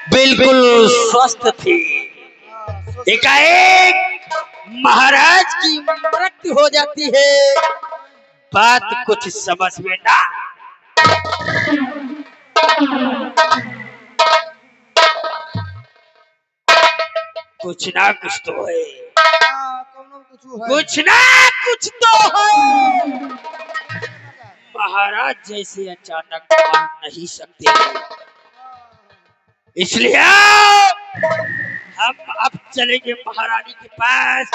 बिल्कुल स्वस्थ थी। एकाएक महाराज की मृत्यु हो जाती है। बात कुछ समझ में ना, कुछ ना कुछ तो है, कुछ ना कुछ तो है। महाराज जैसे अचानक मान नहीं सकते, इसलिए हम अब चलेंगे महारानी के पास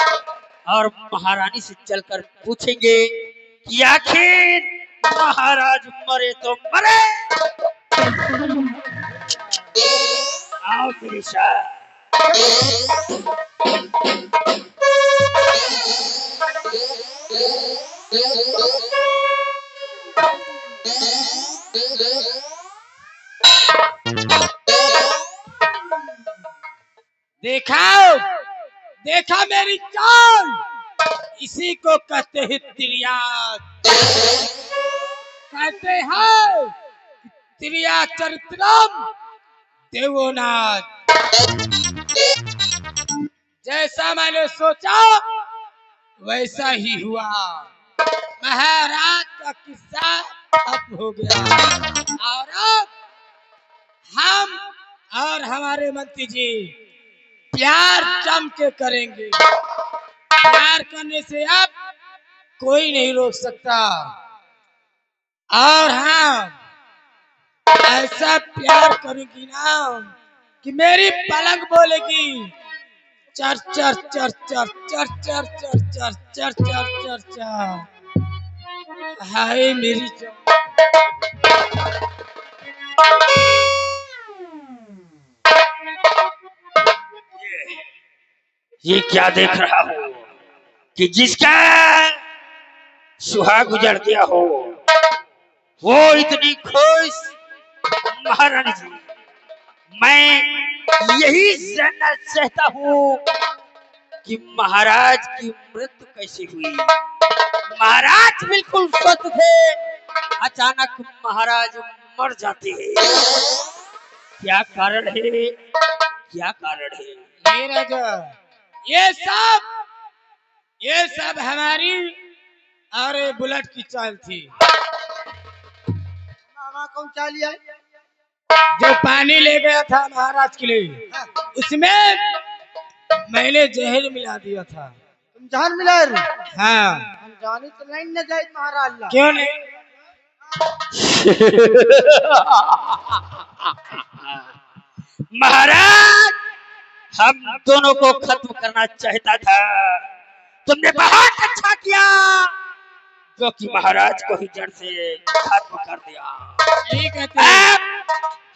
और महारानी से चलकर पूछेंगे कि आखिर महाराज मरे तो मरे। आओ मेरे साथ। देखा देखा मेरी चाल, इसी को कहते हैं तिरियात। कहते हैं तिरिया चरित्रम देवोनाथ। जैसा मैंने सोचा वैसा ही हुआ। महाराज का किस्सा अब हो गया और अब हम और हमारे मंत्री जी प्यार जम के करेंगे। प्यार करने से अब कोई नहीं रोक सकता। और हाँ, ऐसा प्यार करेगी ना कि मेरी पलंग बोलेगी चर चर चर चर चर चर चर चर चर चर चर चर। हाय मेरी ये क्या देख रहा हूँ कि जिसका सुहाग गुजर गया हो वो इतनी खुश। महारानी जी, मैं यही जानना चाहता हूँ कि महाराज की मृत्यु कैसे हुई। महाराज बिल्कुल स्वस्थ थे, अचानक महाराज मर जाते हैं। क्या कारण है, क्या कारण है? ये राजा, ये सब हमारी और बुलेट की चाल थी। कौन चाल लिया? जो पानी ले गया था महाराज के लिए, उसमें मैंने जहर मिला दिया था। तुम जहर मिला रहे? हाँ। हम जाने तो नहीं न जाए महाराज। क्यों नहीं? महाराज हम दोनों को खत्म करना चाहता था, तुमने बहुत अच्छा किया जो कि महाराज को ही जड़ से खत्म कर दिया। यही कहते हैं।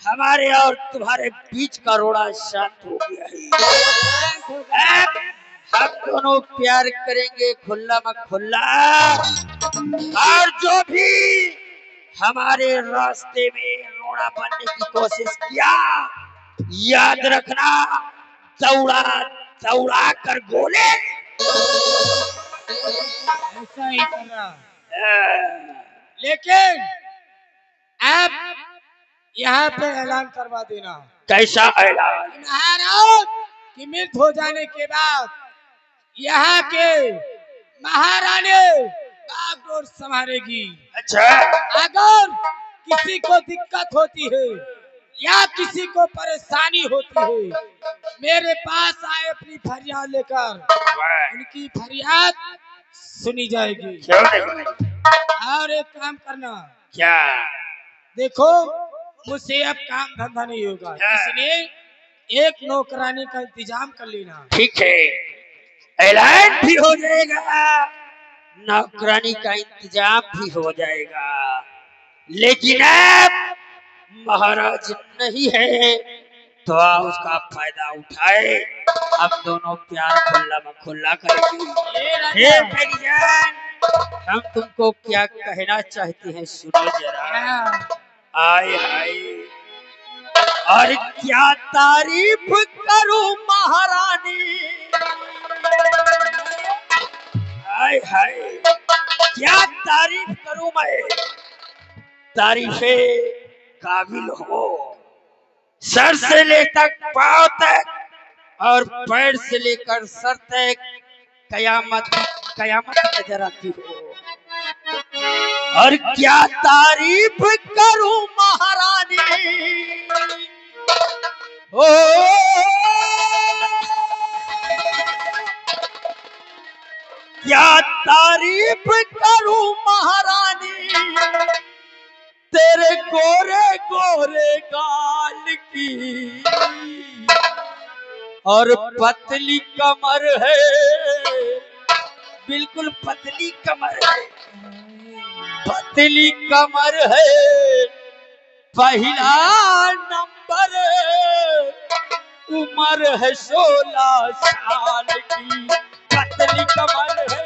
हमारे और तुम्हारे बीच का रोड़ा शांत हो गया है। हम दोनों प्यार करेंगे खुल्ला मखुल्ला, और जो भी हमारे रास्ते में रोड़ा बनने की कोशिश किया, याद रखना दौड़ा दौड़ा कर गोले। ऐसा ही करना। लेकिन आप यहाँ पे ऐलान करवा देना। कैसा ऐलान? महाराज की मृत्यु हो जाने के बाद यहाँ के महारानी बागडोर संभालेगी। अच्छा, अगर किसी को दिक्कत होती है या किसी को परेशानी होती है, मेरे पास आए अपनी फरियाद लेकर, उनकी फरियाद सुनी जाएगी। क्यों नहीं? और एक काम करना। क्या? देखो, मुझसे अब काम धंधा नहीं होगा, इसलिए एक नौकरानी का इंतजाम कर लेना। ठीक है, ऐलान भी हो जाएगा, नौकरानी का इंतजाम भी हो जाएगा। लेकिन अब महाराज नहीं है तो आप उसका फायदा उठाए। हम दोनों प्यार खुल्ला मखुल्ला करेंगे। हे मेरी जान, हम तुमको क्या कहना चाहते हैं, सुनो जरा। आए हाय, और क्या तारीफ करूं महारानी। हाय हाय, क्या तारीफ करूं मैं। तारीफे काबिल हो सर से लेकर पांव तक और पैर से लेकर सर तक कयामत कयामत नजर आती हो। और क्या तारीफ करूं महारानी, ओ क्या तारीफ करूं महारानी, तेरे गोरे गोरे गाल की और पतली कमर है, बिल्कुल पतली कमर है, पतली कमर है, पहला नंबर, उम्र है 16 साल की, पतली कमर है,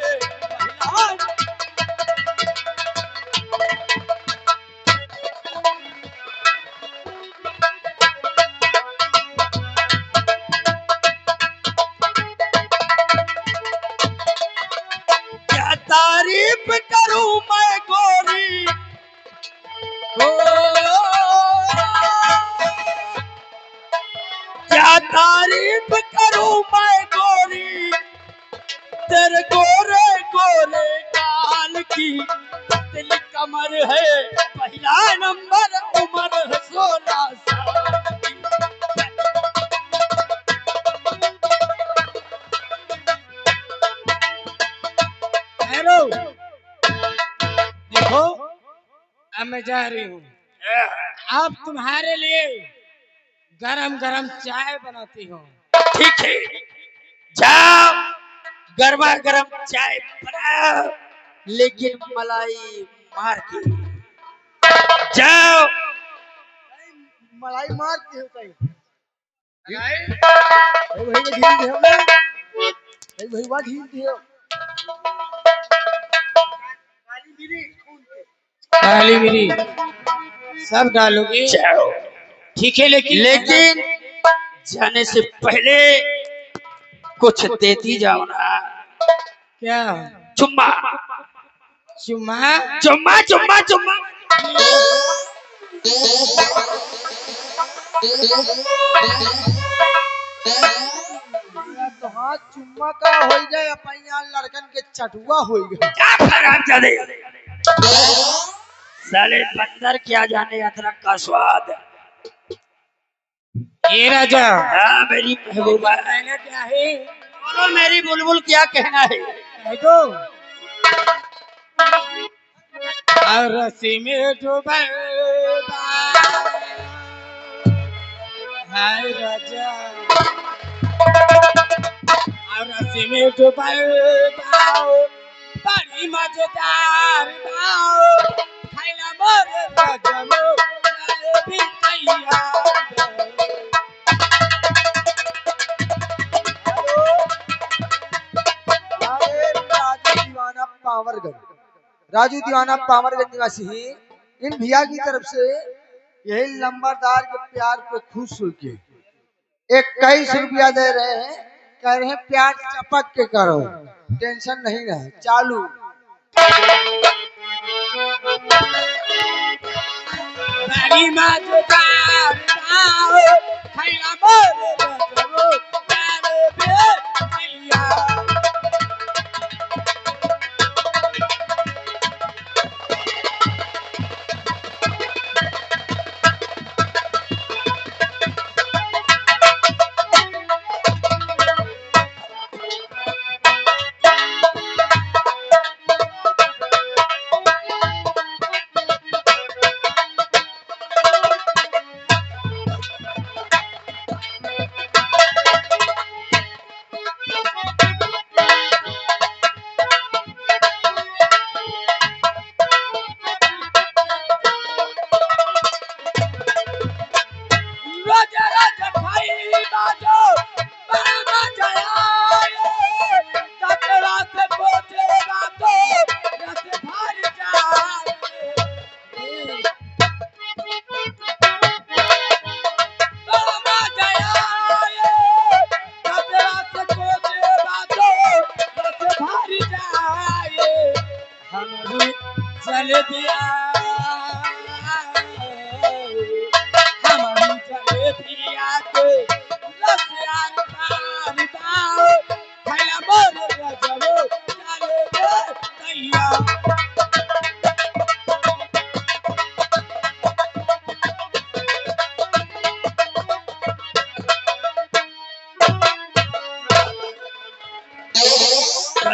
पहला तारीफ करूं मैं गोरी, क्या तारीफ करूं मैं गोरी, तेरे गोरे गोरे गाल की, पतली कमर है, पहला नंबर, उम्र है 16 साल की। देखो अब मैं जा रही हूँ, अब तुम्हारे लिए गरम गरम चाय बनाती हूँ। ठीक है, जाओ गरमा गरम चाय बनाओ, लेकिन मलाई मार के जाओ। मलाई मारती हो कहीं भाई ढील दे भाई वाह ढील दियो काली मिरी खून के काली मिरी सब डालोगे? जाओ, ठीक है, लेकिन जाने से पहले कुछ देती जाओ ना। क्या? चुम्मा चुम्मा? चुम्मा चुम्मा चुम्मा। तो हाथ चुम्मा का हो जाए अपन यहाँ लड़कन के चटुआ हो गए। क्या खराब चले साले बंदर, क्या जाने अदरक का स्वाद। ये राजा, हाँ मेरी महबूबा, कहना क्या है? बोलो मेरी बुलबुल, क्या कहना है? देखो और रस्सी में डूबा हाय राजा, और रस्सी में डूबा बड़ी मजेदार बाओ, खाइला मोरे राजा भी तैयार। राजू दीवाना पावरगंज निवासी ही इन भैया की तरफ से यही लंबादार के प्यार पे खुश होके 21 रुपया दे रहे हैं, कह रहे हैं प्यार चपक के करो, टेंशन नहीं रहे, चालू। बड़ी मजेदार बाओ, खाइला मोरे राजा भी तैयार।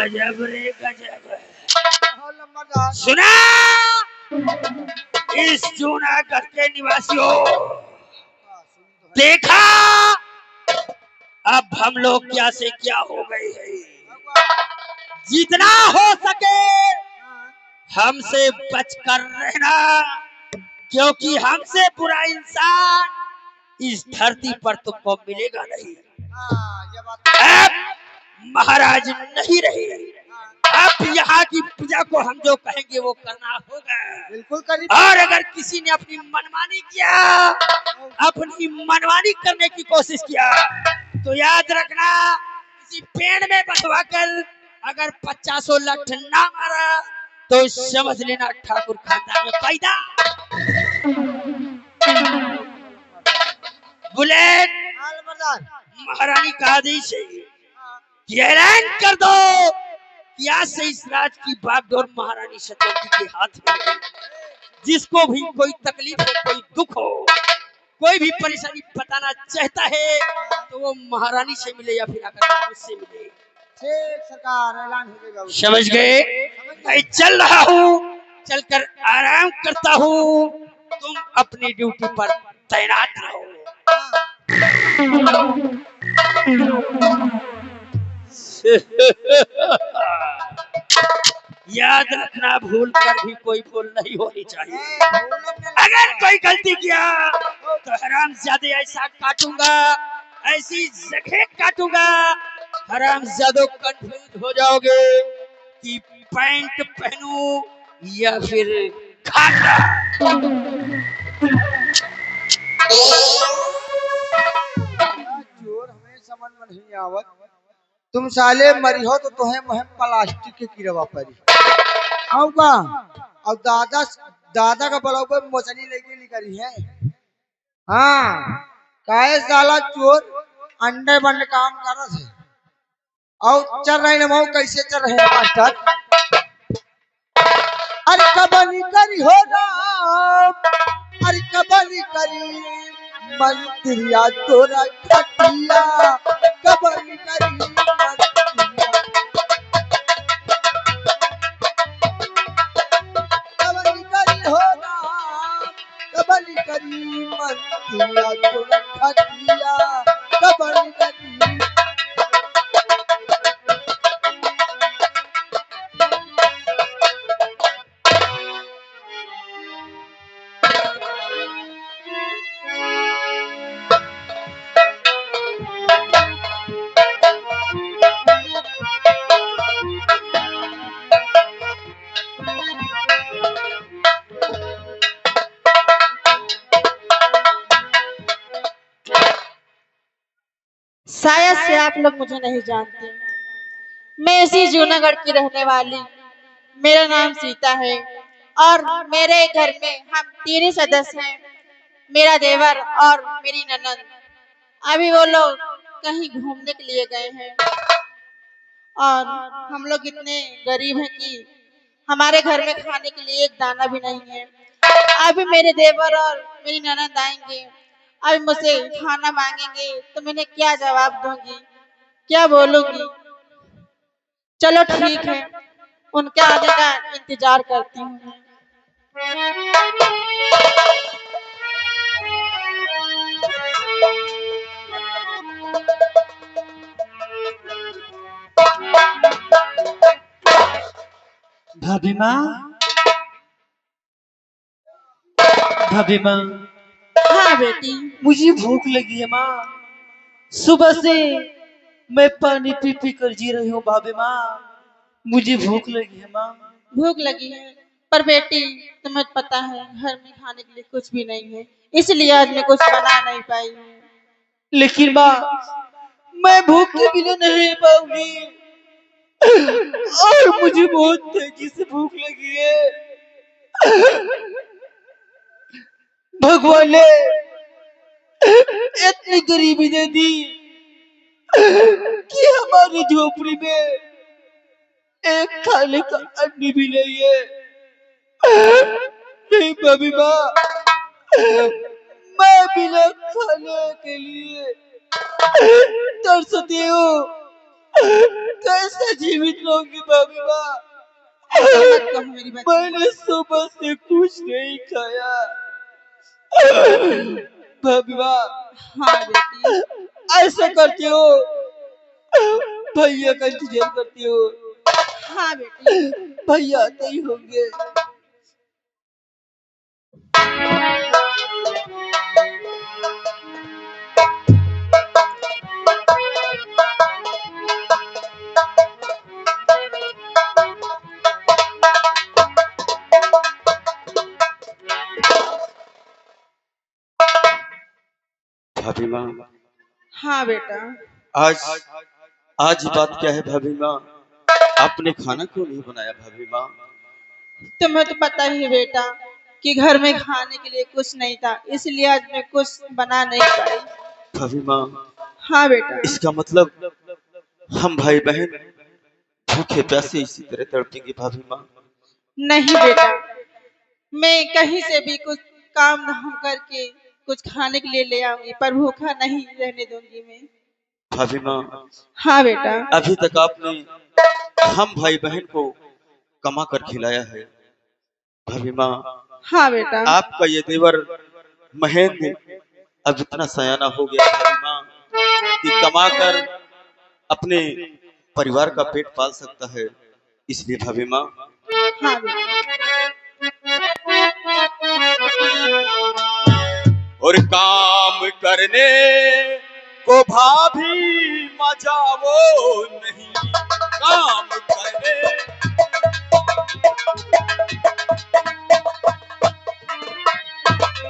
गजब रे गजब। हाँ, लंबरदार। सुना इस जूनागढ़ के निवासियों, देखा अब हम लोग क्या से क्या हो गए हैं। जितना हो सके हमसे बचकर रहना, क्योंकि हमसे बुरा इंसान इस धरती पर तुमको मिलेगा नहीं। हाँ, ये बात अब महाराज नहीं रहे, अब यहाँ की प्रजा को हम जो कहेंगे वो करना होगा। बिल्कुल करीब। और अगर किसी ने अपनी मनमानी किया, अपनी मनमानी करने की कोशिश किया, तो याद रखना किसी पेड़ में बंधवा कर अगर 50 लठ ना मारा तो समझ लेना ठाकुर खानदान में पैदा। बुलेट हाँ, लंबरदार। महारानी का आदेश है कि ऐलान कर दो कि आज से इस राज की बागडोर महारानी सत्यवती के हाथ में है। जिसको भी कोई तकलीफ हो, कोई दुख हो, कोई भी परेशानी बताना चाहता है तो वो महारानी से मिले या फिर आकर मुझसे मिले। ठीक सरकार, ऐलान हो जाएगा। समझ गए? मैं चल रहा हूँ, चलकर आराम करता हूँ, तुम अपनी ड्यूटी पर तैनात रहो। याद रखना भूल कर भी कोई भूल नहीं होनी चाहिए। अगर कोई गलती किया तो हराम ज्यादा ऐसा काटूंगा, ऐसी जगह काटूंगा, हराम ज्यादा कंफ्यूज हो जाओगे कि पैंट पहनूं या फिर घाघरा। चोर हमें समझ में नहीं आवत। तुम साले मरी हो तो तुम्हें मुहे प्लास्टिक के कीड़वा परी आऊगा। और दादा दादा का बड़ों मोचनी लेके निकली है। हाँ, काहे साला चोर अंडे बंड काम कर रहे थे और चल रहे ना कैसे चल रहे हैं मास्टर। अरे कबनी करी हो राम, अरे कबनी करी मंत्रिया तोरा खटिया, कबनी करी मंत्रिया, कबनी करी हो राम, कबनी करी मंत्रिया तोरा खटिया, कबनी करी। शायद से आप लोग मुझे नहीं जानते, मैं इसी जूनागढ़ की रहने वाली, मेरा नाम सीता है और मेरे घर में हम 3 सदस्य हैं, मेरा देवर और मेरी ननद। अभी वो लोग कहीं घूमने के लिए गए हैं और हम लोग इतने गरीब हैं कि हमारे घर में खाने के लिए एक दाना भी नहीं है। अभी मेरे देवर और मेरी ननद आएंगे, अभी मुझसे खाना मांगेंगे तो मैंने क्या जवाब दूंगी, क्या बोलूंगी। चलो ठीक है, उनके आने का इंतजार करती हूँ। भाभी माँ, भाभी माँ, हाँ बेटी, मुझे भूख लगी है माँ। सुबह से मैं पानी पी पी कर जी रही हूँ भाभी माँ, मुझे भूख लगी है माँ। भूख लगी है पर बेटी तुम्हें पता है घर में खाने के लिए कुछ भी नहीं है, इसलिए आज मैं कुछ बना नहीं पाई हूँ। लेकिन माँ, मैं भूख के बिना नहीं रह पाऊंगी और मुझे बहुत तेजी से भूख लगी है। भगवान ने इतनी गरीबी दे दी कि हमारी झोपड़ी में एक खाने का अन्न भी नहीं है। नहीं भाभी माँ, मैं बिना खाने के लिए तरसती हूँ। कैसे जीवित रहूंगी भाभी माँ? ऐसा मत कहो मेरी बच्ची। मैंने सुबह से कुछ नहीं खाया भाभी माँ। हाँ बेटी। ऐसा करती हो, भैया का इंतजार करती हो। हाँ बेटी। भैया आते ही होंगे। भाभी माँ, हाँ बेटा। आज आज बात क्या है भाभी माँ? आपने खाना क्यों नहीं बनाया भाभी माँ? तुम्हें तो पता ही है बेटा कि घर में खाने के लिए कुछ नहीं था, इसलिए आज मैं कुछ बना नहीं पाई। भाभी माँ, हाँ बेटा। इसका मतलब हम भाई बहन भूखे प्यासे इसी तरह तड़पेंगे भाभी माँ। नहीं बेटा, मैं कहीं से भी कुछ काम धाम करके कुछ खाने के लिए ले आऊंगी, पर भूखा नहीं रहने दूंगी मैं। भाभी माँ, हाँ बेटा। अभी तक आपने हम भाई बहन को कमा कर खिलाया है भाभी माँ। हाँ बेटा। आपका ये देवर महेंद्र अब इतना सयाना हो गया भाभी माँ कि कमा कर अपने परिवार का पेट पाल सकता है, इसलिए भाभी माँ हाँ बेटा। और काम करने को भाभी मजा वो नहीं, काम करने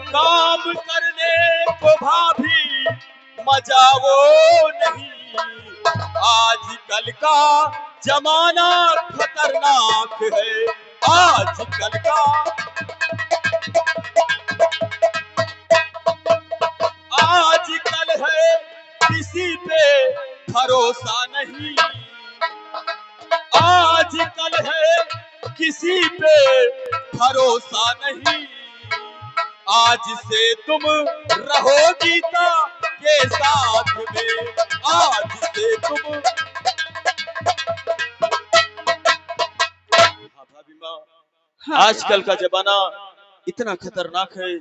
काम करने को भाभी मजा वो नहीं। आजकल का जमाना खतरनाक है, आजकल का आजकल है किसी पे भरोसा नहीं, आजकल है किसी पे भरोसा नहीं। आज से तुम रहो गीता के साथ में, आज से तुम। हाँ भाभी माँ, हाँ आजकल का जमाना इतना खतरनाक है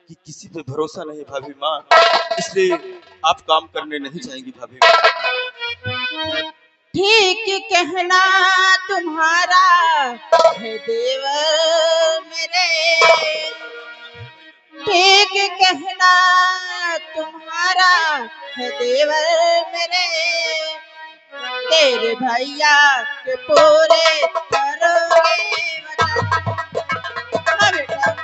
कि किसी पे भरोसा नहीं भाभी माँ, इसलिए आप काम करने नहीं जाएंगी भाभी माँ। ठीक कहना तुम्हारा है देवर मेरे, ठीक कहना तुम्हारा है देवर मेरे, तेरे भैया के पूरे करोगे वचन। हाँ बेटा।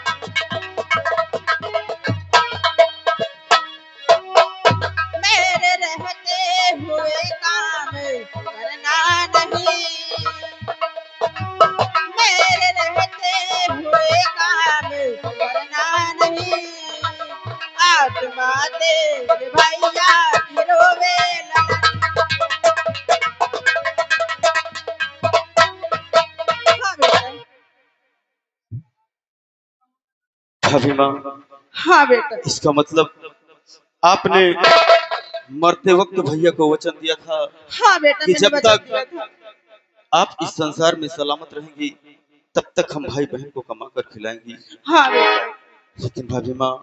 मेरे रहते हुए काम करना नहीं, मेरे रहते हुए काम करना नहीं, आत्मा तेरे भैया की रोवे लगन। हाँ बेटा। भाभी माँ, हाँ बेटा। इसका मतलब आपने मरते वक्त भैया को वचन दिया था हाँ बेटा, कि मैंने जब वचन तक दिया था। आप इस संसार में सलामत रहेंगी तब तक हम भाई बहन को कमा कर खिलाएंगी। हाँ बेटा। लेकिन भाभी माँ,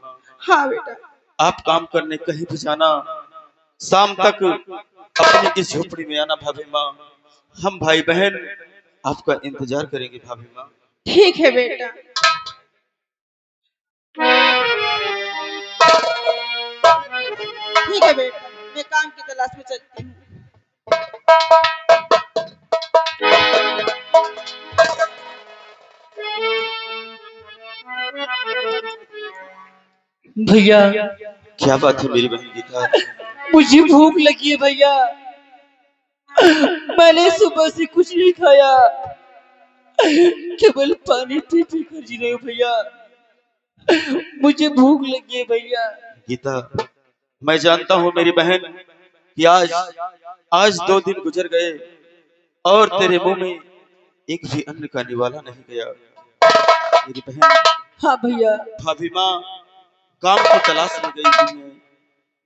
हाँ बेटा। आप काम करने कहीं भी जाना, शाम तक अपनी इस झोपड़ी में आना भाभी माँ, हम भाई बहन आपका इंतजार करेंगे भाभी माँ। ठीक है बेटा। ठीक है बेटा, मैं काम की तलाश में चलती हूँ। भैया, क्या बात है मेरी बहन गीता? मुझे भूख लगी है भैया। मैंने सुबह से कुछ नहीं खाया, केवल पानी पी पी कर जी रही हूँ भैया। मुझे भूख लगी है भैया। गीता, मैं जानता हूँ मेरी बहन कि आज 2 दिन गुजर गए और तेरे मुंह में एक भी अन्न का निवाला नहीं गया मेरी बहन। हाँ भैया। भाभी माँ काम की तलाश में गई हुई है,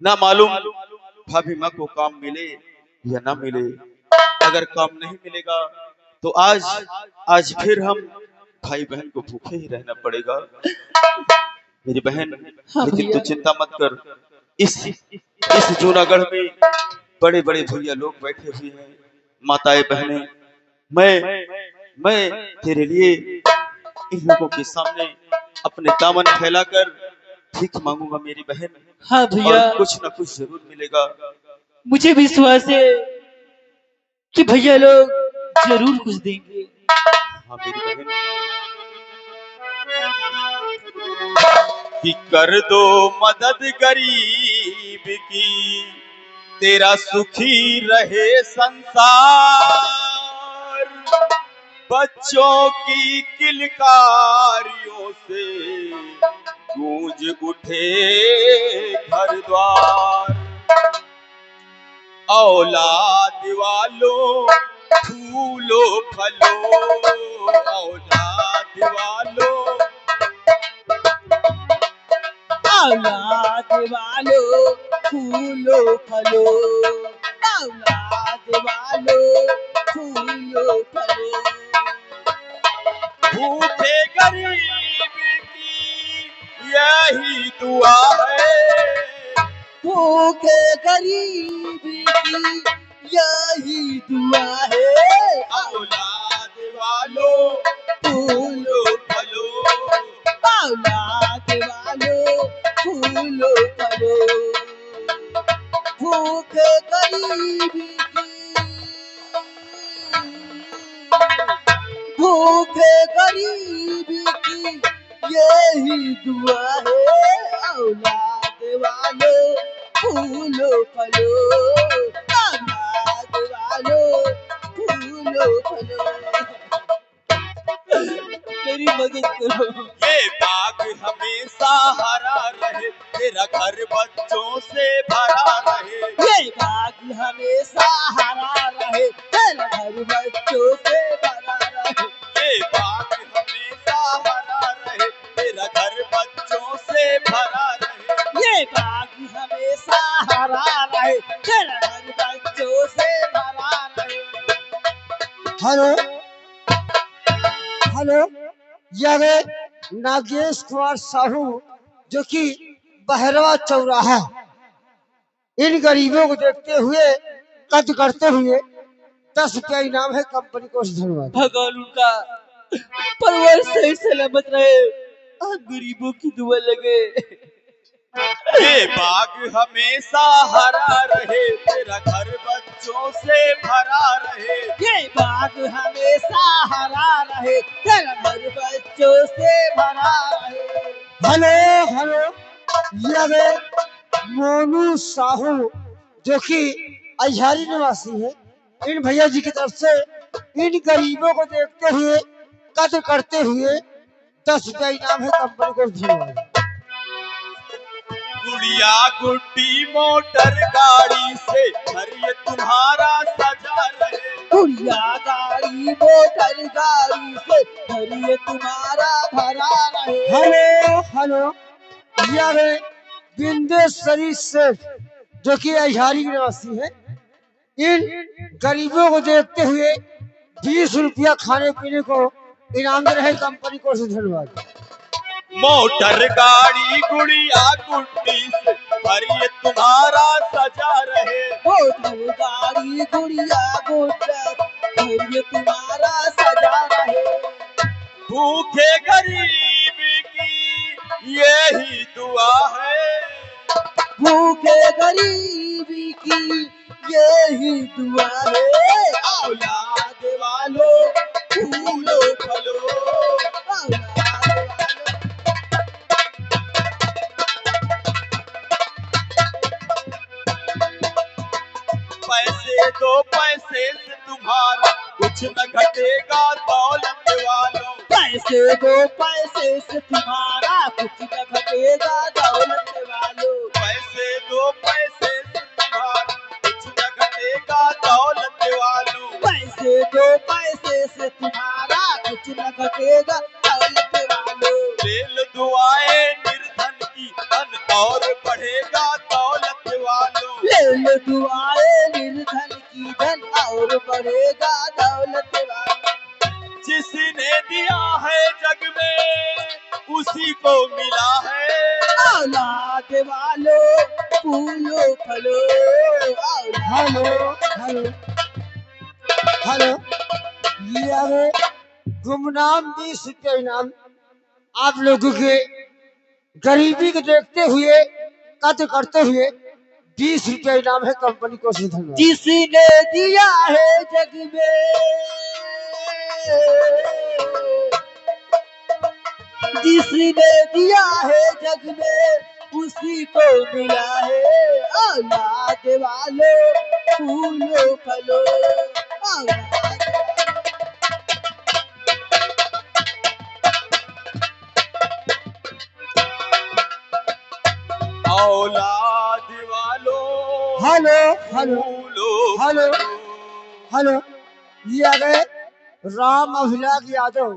ना मालूम भाभी माँ को काम मिले या ना मिले। अगर काम नहीं मिलेगा तो आज फिर हम भाई बहन को भूखे ही रहना पड़ेगा। मेरी बहन, हाँ लेकिन भैया। तू चिंता मत कर। इस जूनागढ़ में बड़े बड़े भैया लोग बैठे हुए हैं, माताएं बहनें। मैं तेरे लिए इन लोगों के सामने अपने दामन फैलाकर भीख मांगूंगा मेरी बहन। हाँ भैया, और कुछ ना कुछ जरूर मिलेगा। मुझे विश्वास है कि भैया लोग जरूर कुछ देंगे। हाँ मेरी बहन, कि कर दो मदद गरीब की, तेरा सुखी रहे संसार। बच्चों की किलकारियों से गूंज उठे घर द्वार। औलाद वालों फूलो फलो, औलाद वालों औलाद वालो फूलो फलो, औलाद वालो फूलो फलो। भूखे गरीब की यही दुआ है। भूखे गरीब की यही दुआ है। औलाद वालों फूलो फलो, औलाद वालो फूलो फलो। भूखे गरीब की, भूखे गरीब की यही दुआ है। औलाद वालो फूलो फलो, औलाद वालो फूलो फलो। मेरी मदद करो। ये बाग हमेशा हरा रहे, तेरा घर बच्चों से भरा रहे। ये बाग हमेशा हरा रहे, तेरा घर बच्चों से भरा रहे। ये बाग हमेशा हरा रहे, तेरा घर बच्चों से भरा रहे। ये बाग हमेशा हरा रहे, तेरा घर बच्चों से भरा रहे। हेलो हेलो, यह नागेश कुमार साहू जो कि बहरवा चौराहा, इन गरीबों को देखते हुए, कद करते हुए 10 रुपया इनाम है, कंपनी को धन्यवाद। भगवान उनका परिवार सही सलामत रहे और गरीबों की दुआ लगे। ये बाग हमेशा हरा रहे, तेरा घर बच्चों से भरा रहे। ये बाग हमेशा हरा रहे, तेरा घर बच्चों से भरा रहे। हेलो, यह मोनू साहू जो कि अजहारी निवासी है, इन भैया जी की तरफ से इन गरीबों को देखते हुए, कद्र करते हुए 10 रुपया इनाम है, कंपनी को धन्यवाद। गुड़िया गुड्डी मोटर गाड़ी से घर ये तुम्हारा सजा रहे। गुड़िया गाड़ी मोटर गाड़ी से घर ये तुम्हारा भरा रहे। हेलो, यह बिंदेश्वरी सेठ जो कि अजहारी की निवासी है, इन गरीबों को देखते हुए 20 रुपया खाने पीने को इनाम दे रहे, कंपनी को धन्यवाद। मोटर गाड़ी गुड़िया गुड्डी से घर ये तुम्हारा सजा रहे। मोटर गाड़ी गुड़िया गुड्डा घर ये तुम्हारा सजा रहे। भूखे गरीब की यही दुआ है। भूखे गरीबी की यही दुआ है। औलाद वालों फूलो फलो, औलाद वालों पैसे दो पैसे से तुम्हारा कुछ न घटेगा दौलत वालों। पैसे दो पैसे से तुम्हारा कुछ न घटेगा दौलत वालों। पैसे दो पैसे से तुम्हारा कुछ न घटेगा दौलत वालों। पैसे दो पैसे से तुम्हारा कुछ न घटेगा दौलत वालों। ले लो दुआएं निर्धन की, धन और बढ़ेगा दौलत वालों। ले लो दुआएं निर्धन की, की धन और बढ़ेगा दौलत वाला। जिसने दिया है जग में उसी को मिला है। औलाद वालों फूलो फलो। हेलो हेलो हेलो, ये आगे गुमनाम 20 रुपये इनाम आप लोगों के गरीबी को देखते हुए कद करते हुए 20 रुपये इनाम है कंपनी को से धन्यवाद। जिसने दिया है जग में, जिसने दिया है जग में उसी को मिला है। औलाद वाले फूलो फलो। औलाद वालों हेलो हेलो फूलो हेलो हेलो, ये आ गए राम अभिलाष यादव,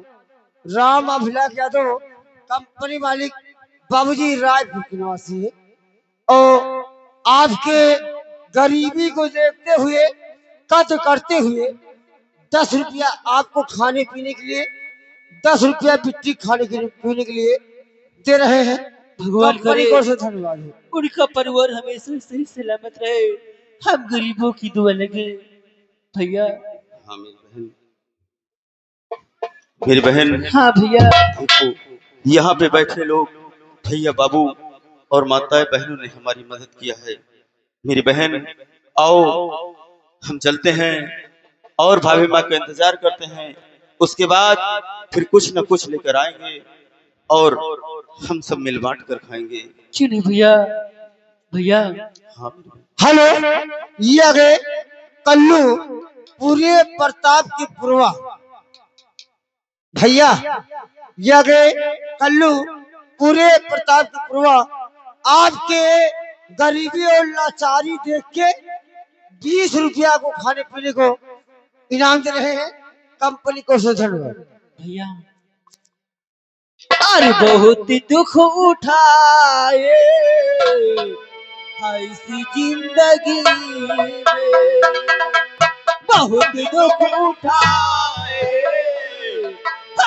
राम अभिलाष यादव कंपनी मालिक बाबूजी रायपुर के निवासी है और आपके गरीबी को देखते हुए कद करते हुए 10 रुपया आपको खाने पीने के लिए 10 रुपया बिट्टी खाने के लिए पीने के लिए दे रहे हैं। भगवान कंपनी करे को से धन्यवाद है। उनका परिवार हमेशा सही सलामत रहे। हम गरीबों की दुआ लगे भैया। हाँ मेरी बहन हाँ भैया। देखो यहाँ पे बैठे लोग भैया बाबू और माताएं बहनों ने हमारी मदद किया है। मेरी बहन आओ हम चलते हैं और भाभी माँ का इंतजार करते हैं। उसके बाद फिर कुछ न कुछ लेकर आएंगे और हम सब मिल बांट कर खाएंगे। क्यों नहीं भैया। भैया हाँ हेलो, ये आ गए कल्लू पूरे प्रताप की पुरवा भैया, ये आ गए कल्लू पूरे प्रताप की पुरवा आपके गरीबी और लाचारी देख के 20 रुपया को खाने पीने को इनाम दे रहे हैं। कंपनी को से धन्यवाद भैया। अरे बहुत दुख उठाए ऐसी जिंदगी में, बहुत दुख उठाए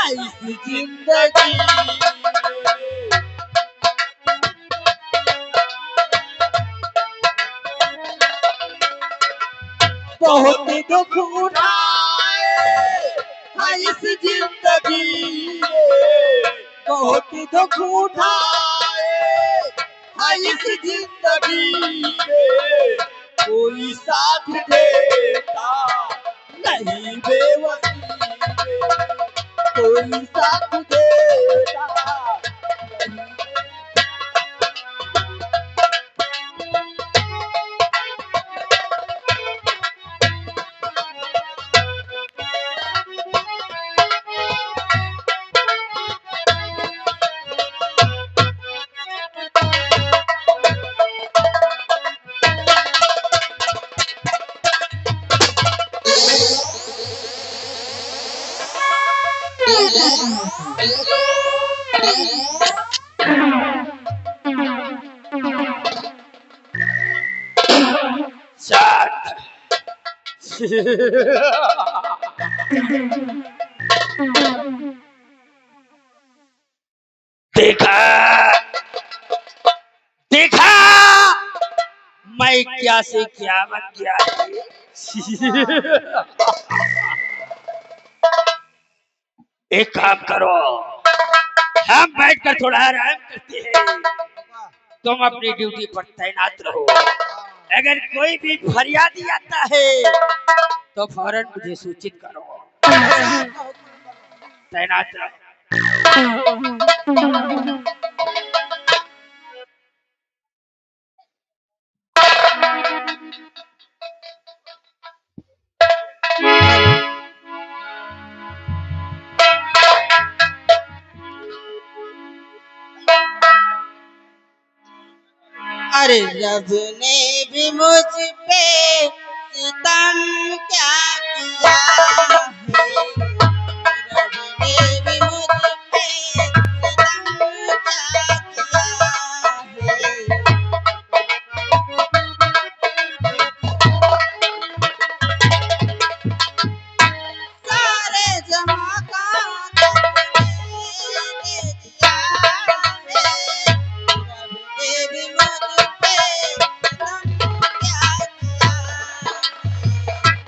ऐसी जिंदगी में। बहुत दुख उठाए इस जिंदगी में, बहुत दुख उठाए इस जिंदगी में। कोई साथ देता नहीं बेवसी में, कोई साथ देता नहीं। शांत। देखा देखा मैं क्या से क्या बन गया। एक काम करो, हम बैठकर थोड़ा आराम करते हैं, तुम अपनी ड्यूटी पर तैनात रहो। अगर कोई भी फरियादी आता है तो फौरन मुझे सूचित करो। तैनात रहो। अरे रब ने भी मुझ पे